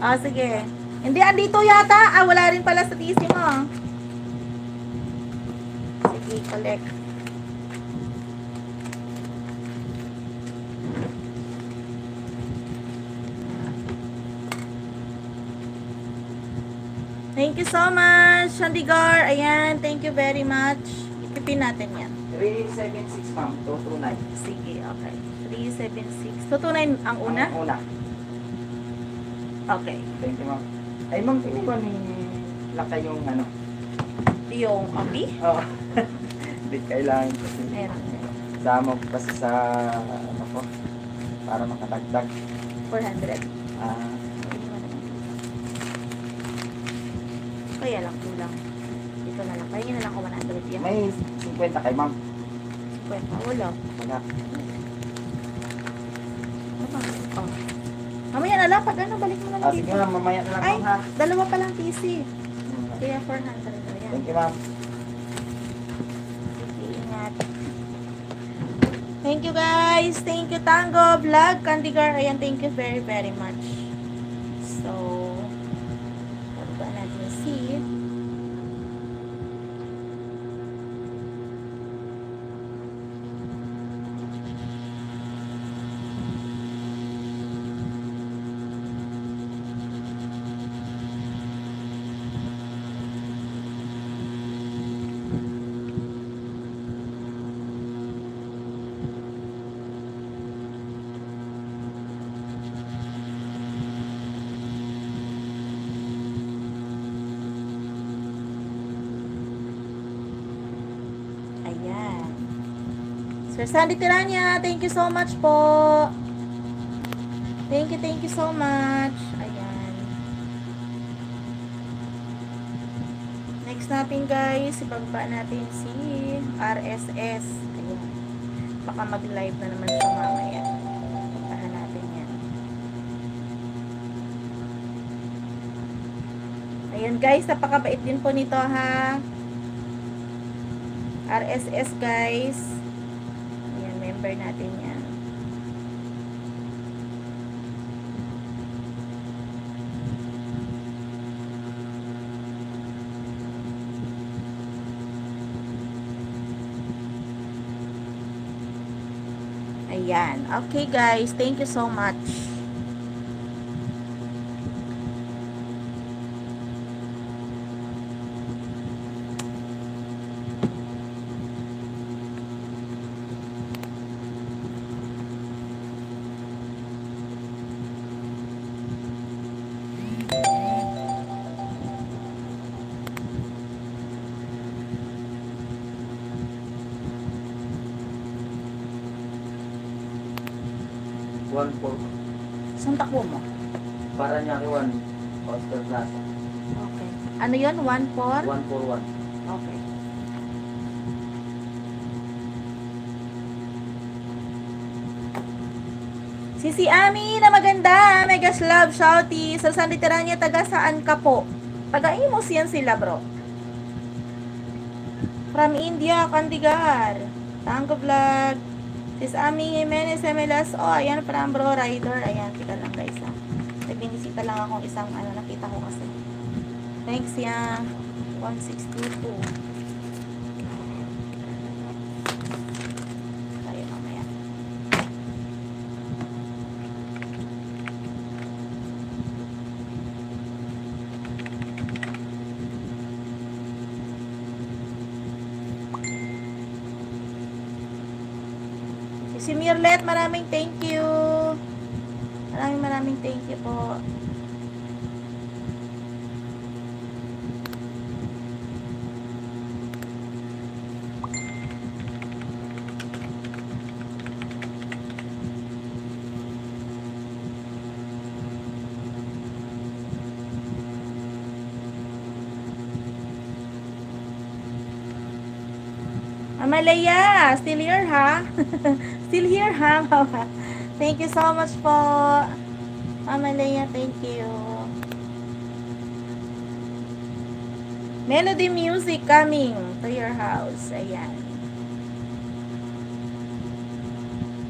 Ah, sige. Hindi, andito yata. Ah, wala rin pala sa TC mo. Sige, collect. Thank you so much, Chandigar. Ayan, thank you very much. Ipipin natin yan. 376 ma'am, 229. Sige, okay. 376. 229 ang una? Ang una. Okay. Thank you ma'am. Ay ma'am, hindi ko ni laka yung ano. Yung copy? Oo. Hindi kailangan kasi. Meron. Sama ko kasi sa ano ko. Para makadagdag. 400. Ah. Kaya lang, kulang. Dito na lang. Kaya na lang ako 100 yan. May 50 kay ma'am. 50. Wala. Wala. Ano ba? Oh. Mamaya na lang. Pag ano, balik mo na lang Sige dito. ma'am, mamaya na lang Ay, ma'am ha. dalawa pa lang PC. Hmm. Kaya 400. Ayan. Thank you ma'am. Sige, ingat. Thank you guys. Thank you Tango Vlog, Kandigar. Ayan, thank you very very much. So, ano ba natin si Sir Sandy Tiranya, thank you so much po. Thank you so much. Ayan. Next natin guys, ibaba natin si RSS. Ayan. Baka mag-live na naman siya mamaya. Puntahan natin yan. Ayan guys, napakabait din po nito ha. RSS guys. Member natin yan. Ayan. Okay guys, thank you so much. Saan takbo mo? Para niya kiwan. Oscar Plaza. Okay. Ano yun? 141? 141. Okay. Si Ami na maganda. Megas love, shouty. Sa San Literania, taga saan ka po? Taga Imos yan sila bro. From India, Kandigar. Tango vlog. Sis Ami Jimenez Emelas. Oh, ayan from bro rider. Ayan, kita lang guys ha. Nagbinisita lang akong isang ano, nakita ko kasi. Thanks ya. 1622. Tayo mamaya. Si Mirlet, maraming thank you. Maraming thank you po. Amalaya, still here ha? Still here ha? Thank you so much po. Amalaya, thank you. Melody music coming to your house. Ayan.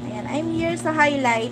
Ayan, I'm here sa highlight.